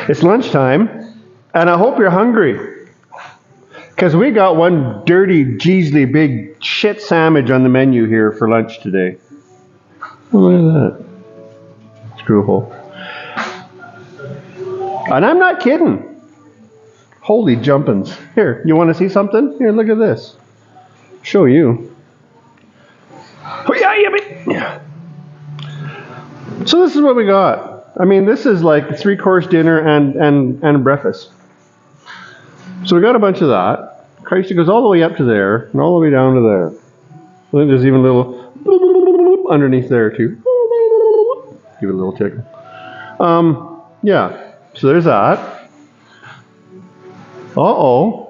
It's lunchtime, and I hope you're hungry. Because we got one dirty, Jeesley big shit sandwich on the menu here for lunch today. Oh, look at that. Screw hole. And I'm not kidding. Holy jumpins. Here, you want to see something? Here, look at this. Show you. So this is what we got. I mean, this is like a 3-course dinner and breakfast. So we got a bunch of that. Christ, it goes all the way up to there and all the way down to there. I think there's even a little underneath there too. Give it a little tickle. Yeah. So there's that. Oh.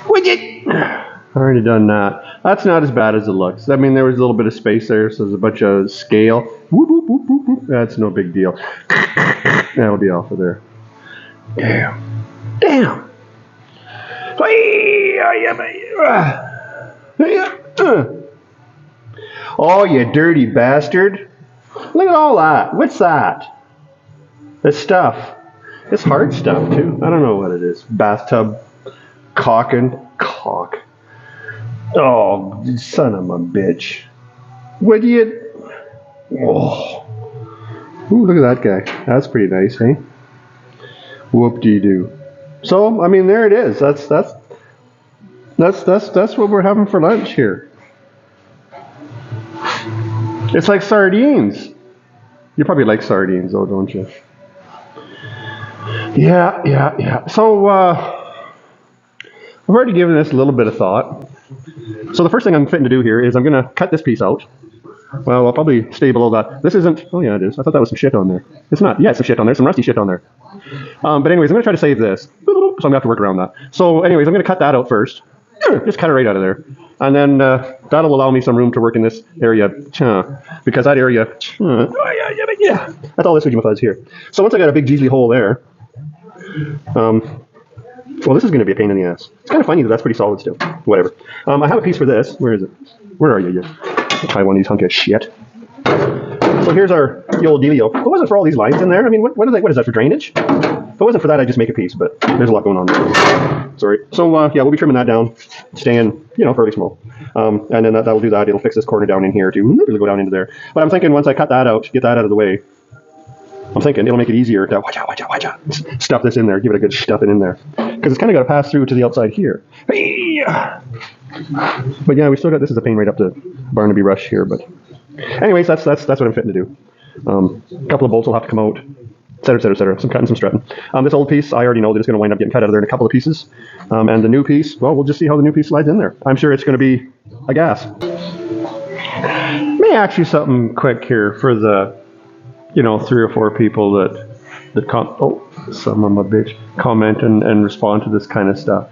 Widget. Already done that. That's not as bad as it looks. I mean, there was a little bit of space there, so there's a bunch of scale. Whoop, whoop, whoop, whoop, whoop. That's no big deal. That'll be off of there. Damn. Oh, you dirty bastard. Look at all that. What's that? This stuff. It's hard stuff, too. I don't know what it is. Bathtub. Cock. Oh, son of a bitch. What do you... Oh. Ooh, look at that guy. That's pretty nice, eh? Whoop-dee-doo. So, I mean, there it is. That's what we're having for lunch here. It's like sardines. You probably like sardines, though, don't you? Yeah. So, I've already given this a little bit of thought. So the first thing I'm fitting to do here is I'm going to cut this piece out. Well, I'll probably stay below that. This isn't... Oh, yeah, it is. I thought that was some shit on there. It's not. Yeah, it's some shit on there. Some rusty shit on there. But anyways, I'm going to try to save this. So I'm going to have to work around that. So anyways, I'm going to cut that out first. Just cut it right out of there. And then that'll allow me some room to work in this area. Because that area... Yeah. That's all this is here. So once I got a big Jeesley hole there... well, this is going to be a pain in the ass. It's kind of funny that that's pretty solid still. Whatever. I have a piece for this. Where is it? Where are you? Try one of these hunk of shit. So here's the old dealio. If it wasn't for all these lines in there, I mean, what is that, for drainage? If it wasn't for that, I'd just make a piece, but there's a lot going on there. Sorry. So, yeah, we'll be trimming that down, staying, fairly small. And then that'll do that. It'll fix this corner down in here, too. It'll go down into there. But I'm thinking once I cut that out, get that out of the way, I'm thinking it'll make it easier to watch out, stuff this in there, give it a good stuffing in there. Because it's kind of got to pass through to the outside here. But yeah, we still got, this is a pain right up to Barnaby Rush here, but anyways, that's what I'm fitting to do. A couple of bolts will have to come out, et cetera, some cutting, some strutting. This old piece, I already know that it's going to wind up getting cut out of there in a couple of pieces. And the new piece, well, we'll just see how the new piece slides in there. I'm sure it's going to be a gas. Let me ask you something quick here for the, 3 or 4 people that comment and respond to this kind of stuff.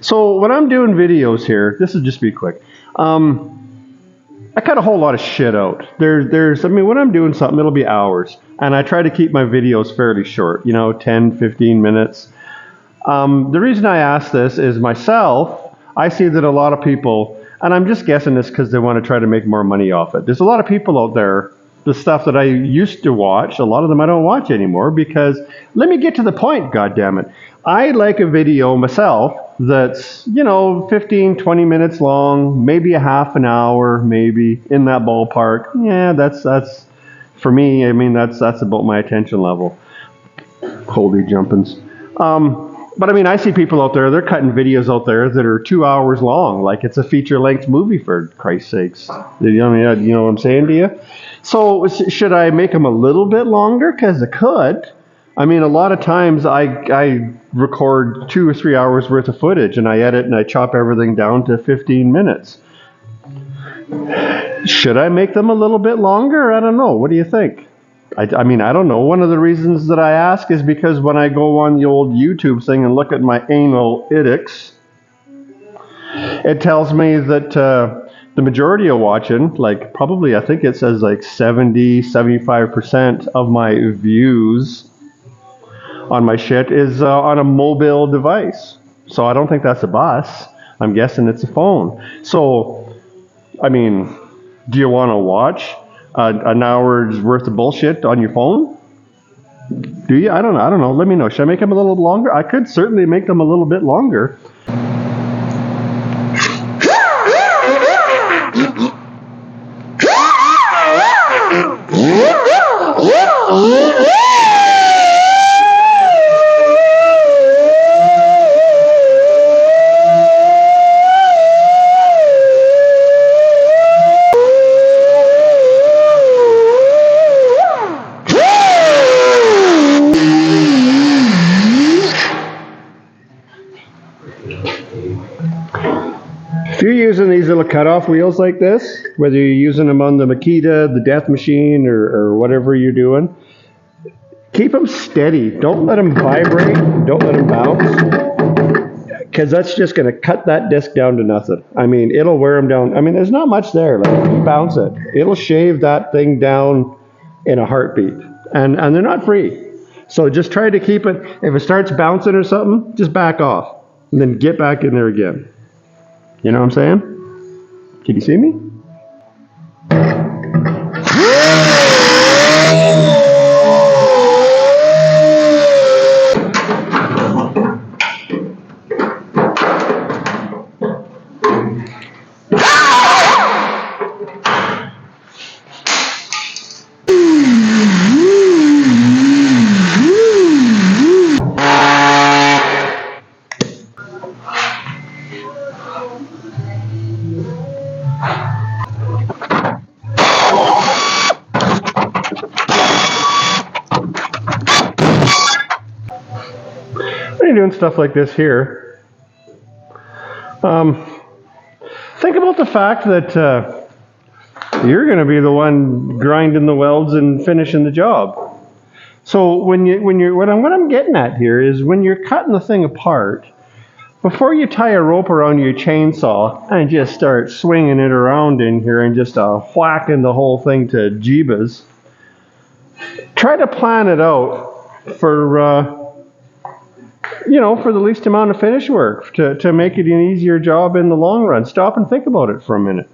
So when I'm doing videos here, this will just be quick. I cut a whole lot of shit out. When I'm doing something, it'll be hours. And I try to keep my videos fairly short, 10, 15 minutes. The reason I ask this is myself, I see that a lot of people, and I'm just guessing this because they want to try to make more money off it. There's a lot of people out there, the stuff that I used to watch, a lot of them I don't watch anymore because, let me get to the point, goddammit. I like a video myself that's, 15, 20 minutes long, maybe a half an hour, maybe in that ballpark. Yeah, that's for me, I mean, that's about my attention level. Holy jumpins. But I mean, I see people out there, they're cutting videos out there that are 2 hours long, like it's a feature-length movie, for Christ's sakes. You know what I'm saying to you? So should I make them a little bit longer? Because I could. I mean, a lot of times I record 2 or 3 hours worth of footage and I edit and I chop everything down to 15 minutes. Should I make them a little bit longer? I don't know. What do you think? I mean, I don't know. One of the reasons that I ask is because when I go on the old YouTube thing and look at my analytics, it tells me that the majority of watching, like probably I think it says like 70, 75% of my views on my shit is on a mobile device. So I don't think that's a bus. I'm guessing it's a phone. So, I mean, do you want to watch an hour's worth of bullshit on your phone? Do you? I don't know. I don't know. Let me know. Should I make them a little longer? I could certainly make them a little bit longer. If you're using these little cutoff wheels like this, whether you're using them on the Makita, the Death Machine, or whatever you're doing, keep them steady. Don't let them vibrate. Don't let them bounce, because that's just going to cut that disc down to nothing. I mean, it'll wear them down. I mean, there's not much there. Like, you bounce it. It'll shave that thing down in a heartbeat. And they're not free. So just try to keep it. If it starts bouncing or something, just back off. And then get back in there again. You know what I'm saying? Can you see me? When you're doing stuff like this here, think about the fact that you're going to be the one grinding the welds and finishing the job. So what I'm getting at here is when you're cutting the thing apart, before you tie a rope around your chainsaw and just start swinging it around in here and just whacking the whole thing to jeebas, try to plan it out for for the least amount of finish work to make it an easier job in the long run. Stop and think about it for a minute.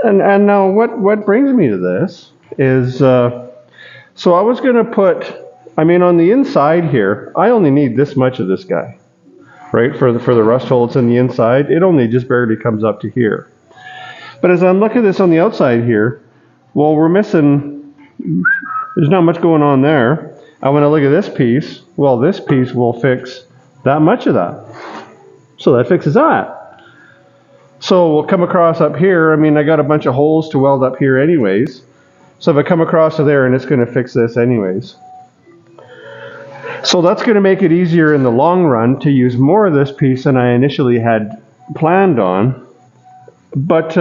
And now what brings me to this is, so I was going to put, on the inside here, I only need this much of this guy, right? For the rust holes in the inside, it only just barely comes up to here. But as I'm looking at this on the outside here, well, we're missing, there's not much going on there. And when I look at this piece, well, this piece will fix that much of that. So that fixes that. So we'll come across up here. I got a bunch of holes to weld up here anyways. So if I come across to there, and it's going to fix this anyways. So that's going to make it easier in the long run to use more of this piece than I initially had planned on. But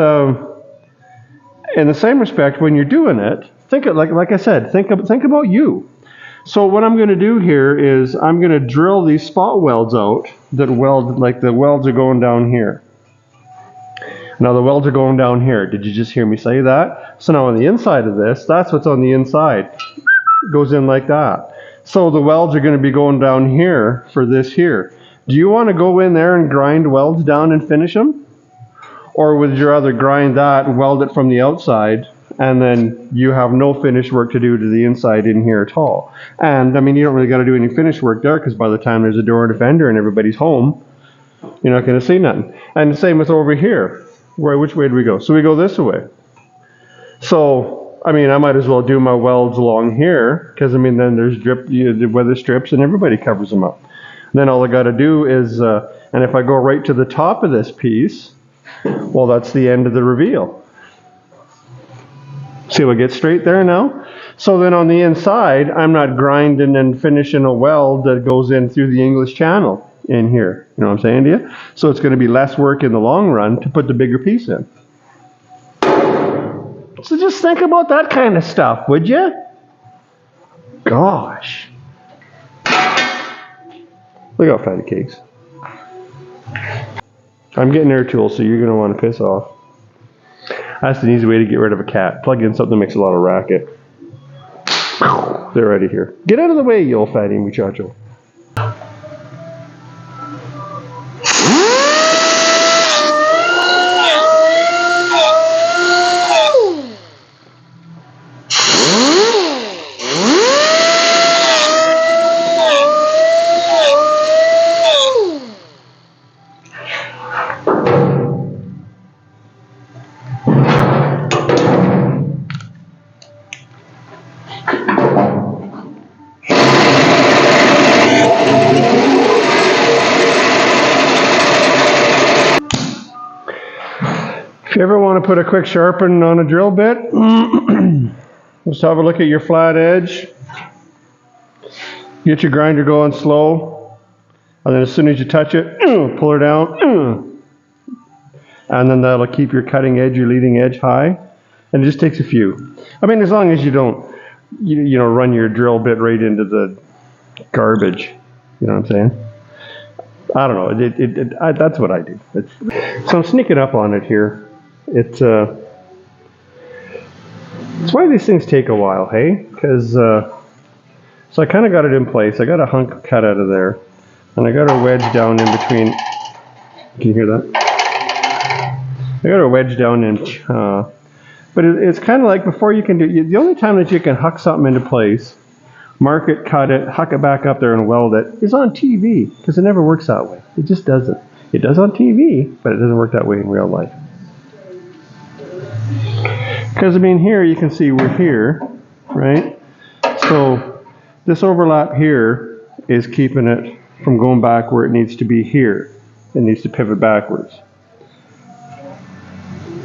in the same respect, when you're doing it, like I said, think about you. So what I'm going to do here is I'm going to drill these spot welds out that weld, like the welds are going down here. Now the welds are going down here. Did you just hear me say that? So now on the inside of this, that's what's on the inside. It goes in like that. So the welds are going to be going down here for this here. Do you want to go in there and grind welds down and finish them? Or would you rather grind that and weld it from the outside, and then you have no finish work to do to the inside in here at all? And you don't really got to do any finish work there, because by the time there's a door and a fender and everybody's home, you're not going to see nothing. And the same with over here. Which way do we go? So we go this way. So, I might as well do my welds along here, because then there's weather strips and everybody covers them up. Then all I got to do is, and if I go right to the top of this piece, well, that's the end of the reveal. See what gets straight there now? So then on the inside, I'm not grinding and finishing a weld that goes in through the English Channel in here. You know what I'm saying to you? So it's going to be less work in the long run to put the bigger piece in. So just think about that kind of stuff, would you? Gosh. Look how fatty cakes. I'm getting air tools, so you're going to want to piss off. That's an easy way to get rid of a cat. Plug in something that makes a lot of racket. They're out of here. Get out of the way, you old fatty muchacho. you ever want to put a quick sharpen on a drill bit, just have a look at your flat edge. Get your grinder going slow, and then as soon as you touch it, pull her down, and then that'll keep your cutting edge, your leading edge high. And it just takes a few. I mean, as long as you don't, you know, run your drill bit right into the garbage. You know what I'm saying? I don't know. That's what I do. So I'm sneaking up on it here. It's why these things take a while, hey? Because so I kind of got it in place. I got a hunk cut out of there, and I got a wedge down in between. Can you hear that? I got a wedge down in. But it's kind of like before you can do. The only time that you can huck something into place, mark it, cut it, huck it back up there, and weld it is on TV, because it never works that way. It just doesn't. It does on TV, but it doesn't work that way in real life. Because I mean, here you can see we're here, right? So this overlap here is keeping it from going back where it needs to be here. It needs to pivot backwards.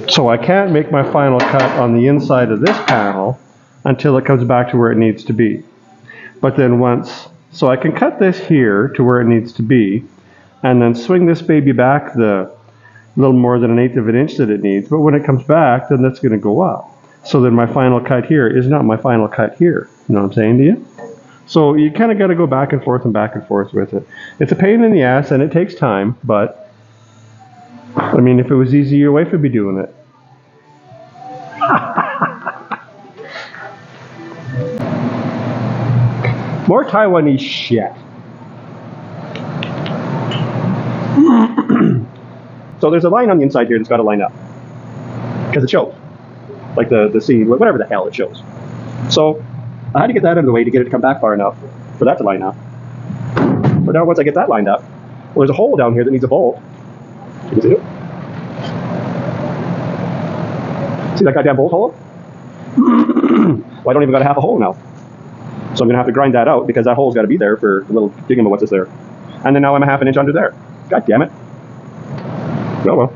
So I can't make my final cut on the inside of this panel until it comes back to where it needs to be. But then so I can cut this here to where it needs to be, and then swing this baby back the little more than 1/8 of an inch that it needs. But when it comes back, then that's going to go up. So then my final cut here is not my final cut here. You know what I'm saying to you? So you kind of got to go back and forth with it. It's a pain in the ass, and it takes time, but I mean, if it was easy, your wife would be doing it. More Taiwanese shit. So there's a line on the inside here that's got to line up, because it shows. Like the C, whatever the hell it shows. So I had to get that out of the way to get it to come back far enough for that to line up. But now once I get that lined up, well, there's a hole down here that needs a bolt. You can see it? See that goddamn bolt hole? Well, I don't even got a half a hole now. So I'm going to have to grind that out, because that hole's got to be there for a little digging of what's this there. And then now I'm a 1/2 inch under there. God damn it. Oh well.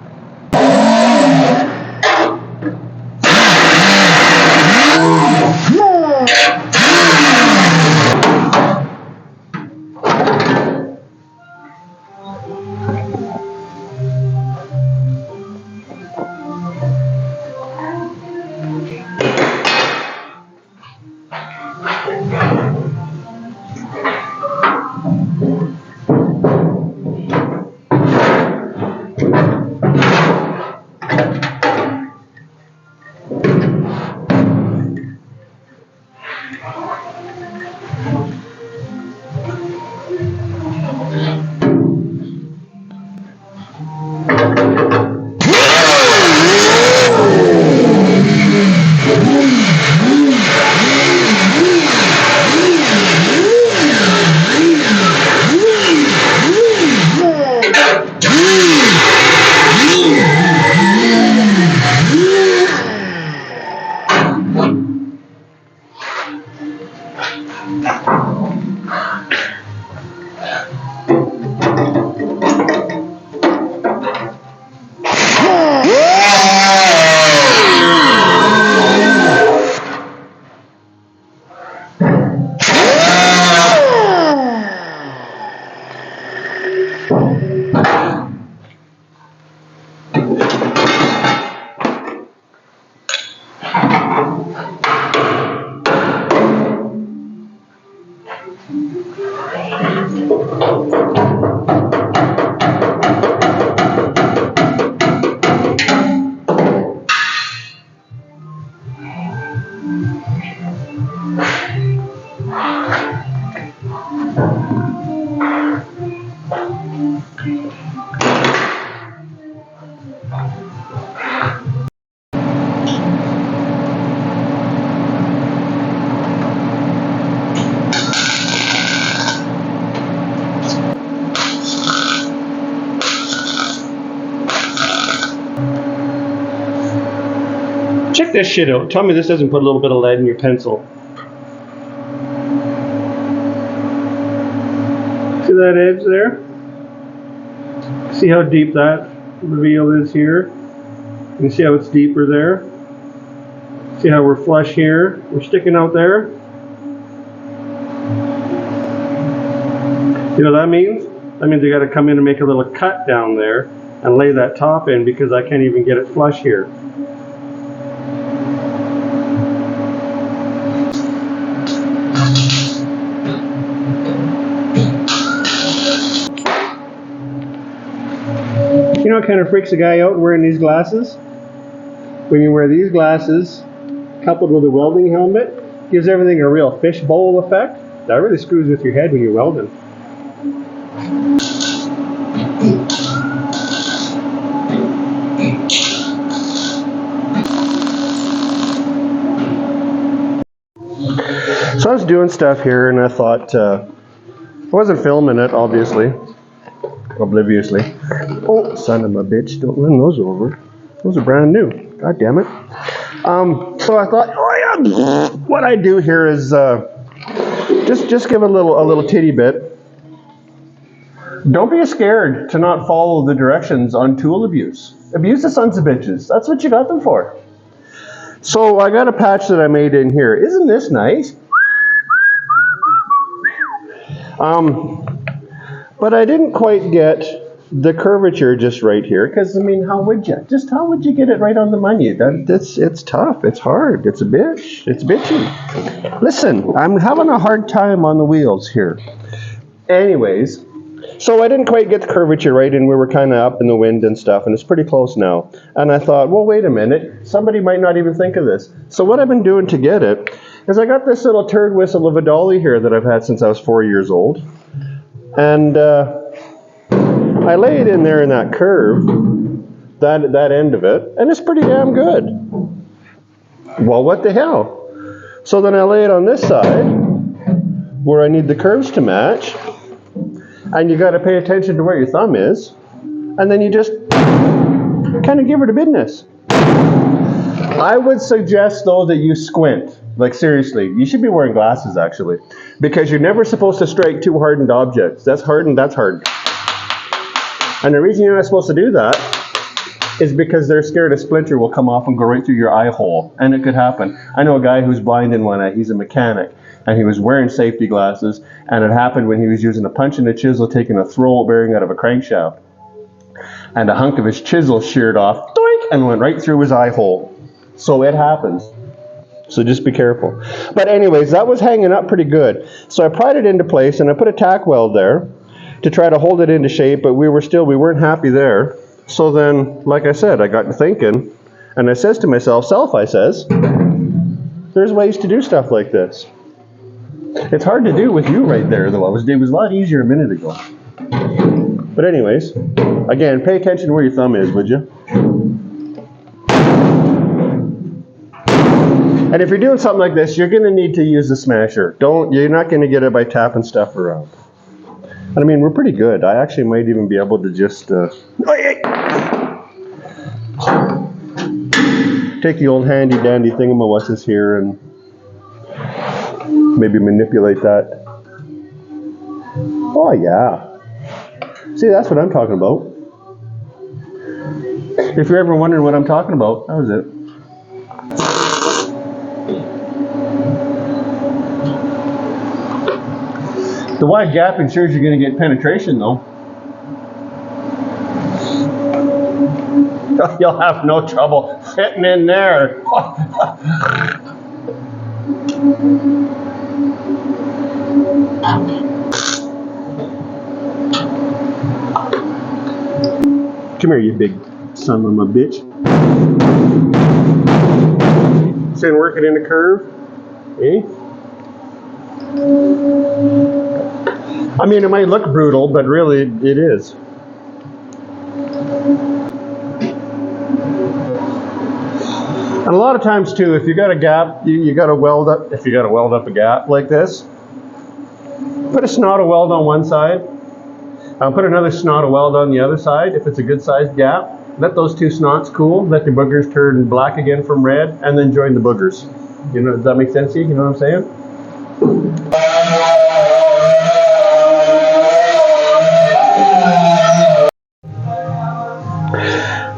Check this shit out. Tell me this doesn't put a little bit of lead in your pencil. See that edge there? See how deep that reveal is here? You see how it's deeper there? See how we're flush here? We're sticking out there. You know what that means? That means you got to come in and make a little cut down there and lay that top in because I can't even get it flush here. You know what kind of freaks a guy out wearing these glasses? When you wear these glasses, coupled with a welding helmet, gives everything a real fishbowl effect. That really screws with your head when you're welding. So I was doing stuff here and I thought, I wasn't filming it, obviously. Obliviously. Oh, son of a bitch, don't run those over. Those are brand new. God damn it. So I thought, oh yeah, what I do here is just give a little titty bit. Don't be scared to not follow the directions on tool abuse. Abuse the sons of bitches. That's what you got them for. So I got a patch that I made in here. Isn't this nice? But I didn't quite get the curvature just right here, because I mean, how would you? Just how would you get it right on the money? It's tough, it's hard, it's a bitch, it's bitchy. Listen, I'm having a hard time on the wheels here. Anyways, so I didn't quite get the curvature right, and we were kind of up in the wind and stuff, and it's pretty close now. And I thought, well, wait a minute, somebody might not even think of this. So what I've been doing to get it is I got this little turd whistle of a dolly here that I've had since I was 4 years old. And I lay it in there in that curve, that end of it, and it's pretty damn good. Well, what the hell? So then I lay it on this side, where I need the curves to match, and you got to pay attention to where your thumb is, and then you just kind of give her the business. I would suggest, though, that you squint. Like, seriously, you should be wearing glasses, actually. Because you're never supposed to strike two hardened objects. That's hardened, that's hardened. And the reason you're not supposed to do that is because they're scared a splinter will come off and go right through your eye hole. And it could happen. I know a guy who's blind in one eye. He's a mechanic. And he was wearing safety glasses. And it happened when he was using a punch and a chisel, taking a throw bearing out of a crankshaft. And a hunk of his chisel sheared off, doink, and went right through his eye hole. So it happens. So just be careful. But anyways, that was hanging up pretty good. So I pried it into place and I put a tack weld there to try to hold it into shape, but we weren't happy there. So then, like I said, I got to thinking, and I says to myself, I says, there's ways to do stuff like this. It's hard to do with you right there, though. It was a lot easier a minute ago. But anyways, again, pay attention to where your thumb is, would you? And if you're doing something like this, you're going to need to use the smasher. You're not going to get it by tapping stuff around. And I mean, we're pretty good. I actually might even be able to just take the old handy dandy thingamawasses here and maybe manipulate that. Oh yeah. See, that's what I'm talking about. If you're ever wondering what I'm talking about, that was it. The wide gap ensures you're going to get penetration, though. You'll have no trouble fitting in there. Come here, you big son of a bitch. See, working in the curve. Eh? I mean, it might look brutal, but really it is. And a lot of times too, if you got a gap, you got to weld up. If you got to weld up a gap like this, put a snot of weld on one side. Put another snot of weld on the other side. If it's a good sized gap, let those two snots cool. Let the boogers turn black again from red, and then join the boogers. You know, does that make sense to you? You know what I'm saying?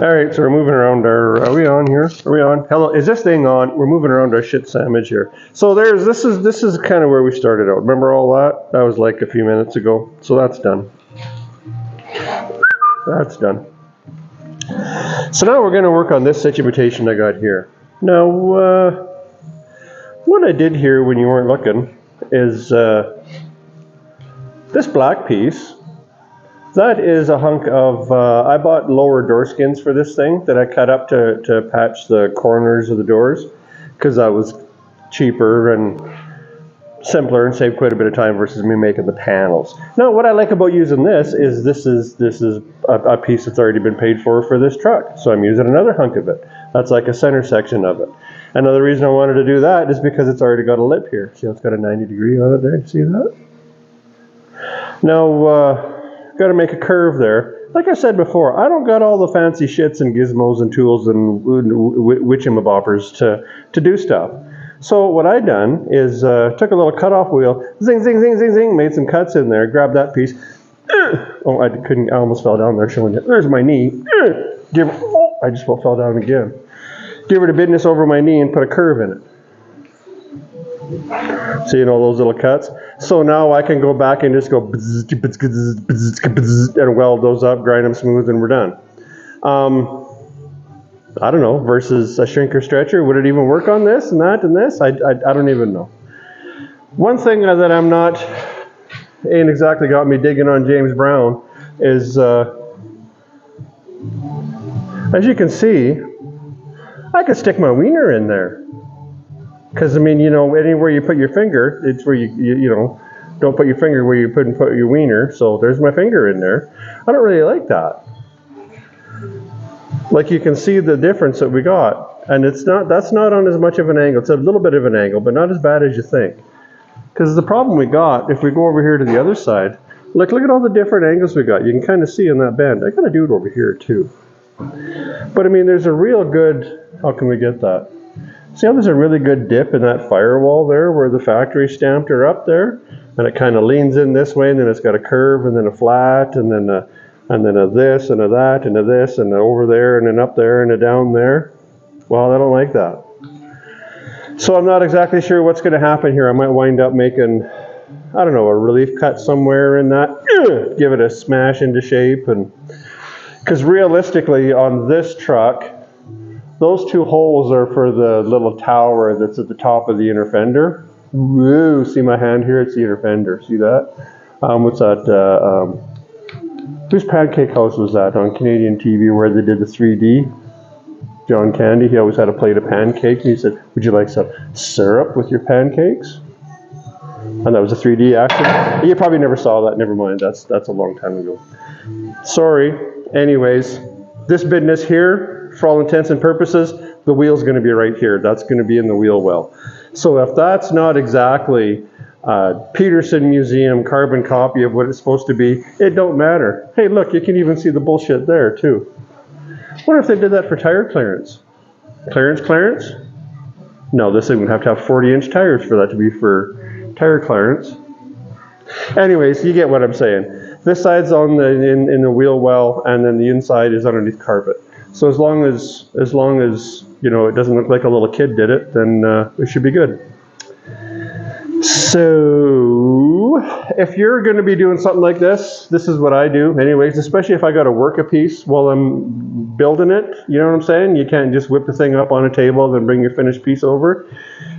All right, so we're moving around our. Are we on here? Are we on? Hello, is this thing on? We're moving around our shit sandwich here. So this is kind of where we started out. Remember all that? That was like a few minutes ago. So that's done. That's done. So now we're going to work on this situation I got here. Now, what I did here when you weren't looking is this black piece. That is a hunk of, I bought lower door skins for this thing that I cut up to patch the corners of the doors, because that was cheaper and simpler and saved quite a bit of time versus me making the panels. Now, what I like about using this is a piece that's already been paid for this truck. So I'm using another hunk of it. That's like a center section of it. Another reason I wanted to do that is because it's already got a lip here. See how it's got a 90 degree on it there? See that? Now, got to make a curve there. Like I said before, I don't got all the fancy shits and gizmos and tools and witchamaboppers to do stuff. So what I done is took a little cutoff wheel, zing, zing, zing, zing, zing, made some cuts in there, grabbed that piece. Oh, I couldn't, I almost fell down there showing it. There's my knee. I just fell down again. Give it a business over my knee and put a curve in it. See, those little cuts? So now I can go back and just go and weld those up, grind them smooth, and we're done. I don't know, versus a shrinker stretcher, would it even work on this and that and this? I don't even know. One thing that I'm not, ain't exactly got me digging on James Brown is, as you can see, I could stick my wiener in there. Because, I mean, anywhere you put your finger, it's where you don't put your finger where you put your wiener. So there's my finger in there. I don't really like that. Like, you can see the difference that we got. And that's not on as much of an angle. It's a little bit of an angle, but not as bad as you think. Because the problem we got, if we go over here to the other side, look at all the different angles we got. You can kind of see in that bend. I got to do it over here too. But, I mean, there's a real good, how can we get that? See how there's a really good dip in that firewall there where the factory stamped her up there? And it kind of leans in this way, and then it's got a curve, and then a flat, and then a this, and a that, and a this, and a over there, and then up there, and a down there. Well, I don't like that. So I'm not exactly sure what's going to happen here. I might wind up making, I don't know, a relief cut somewhere in that. Give it a smash into shape. And because realistically, on this truck, those two holes are for the little tower that's at the top of the inner fender. Woo, see my hand here? It's the inner fender. See that? What's that? Whose pancake house was that on Canadian TV where they did the 3D? John Candy, he always had a plate of pancakes. And he said, would you like some syrup with your pancakes? And that was a 3D action. You probably never saw that. Never mind. That's a long time ago. Sorry. Anyways, this business here, for all intents and purposes, the wheel's going to be right here. That's going to be in the wheel well. So if that's not exactly Peterson Museum carbon copy of what it's supposed to be, it don't matter. Hey, look, you can even see the bullshit there too. Wonder if they did that for tire clearance. Clearance? No, this thing would have to have 40-inch tires for that to be for tire clearance. Anyways, you get what I'm saying. This side's on in the wheel well, and then the inside is underneath carpet. So as long as it doesn't look like a little kid did it, then it should be good. So if you're going to be doing something like this is what I do anyways, especially if I got to work a piece while I'm building it. You know what I'm saying? You can't just whip the thing up on a table and then bring your finished piece over.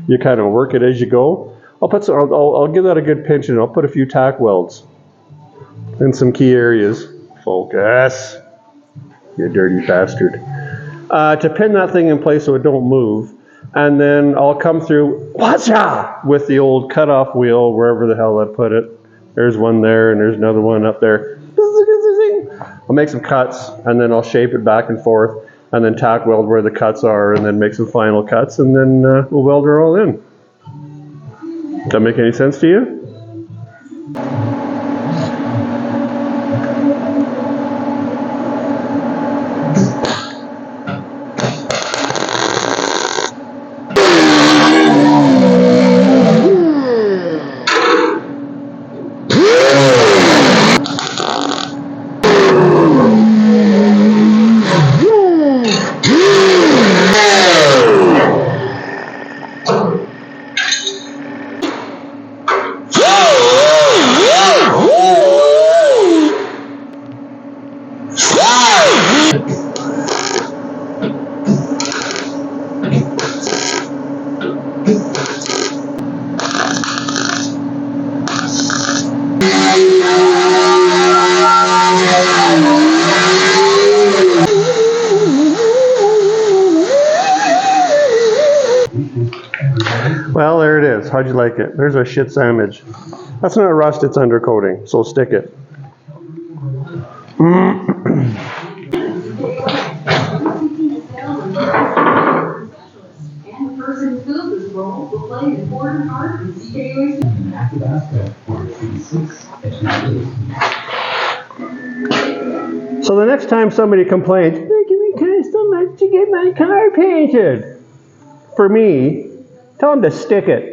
You kind of work it as you go. I'll give that a good pinch, and I'll put a few tack welds in some key areas. Focus. You dirty bastard. To pin that thing in place so it don't move. And then I'll come through with the old cutoff wheel, wherever the hell I put it. There's one there, and there's another one up there. I'll make some cuts, and then I'll shape it back and forth, and then tack weld where the cuts are, and then make some final cuts, and then we'll weld her all in. Does that make any sense to you? Well, there it is. How'd you like it? There's our shit sandwich. That's not rust, it's undercoating, so stick it. So the next time somebody complains, "It's making me cost so much to get my car painted," for me, tell them to stick it.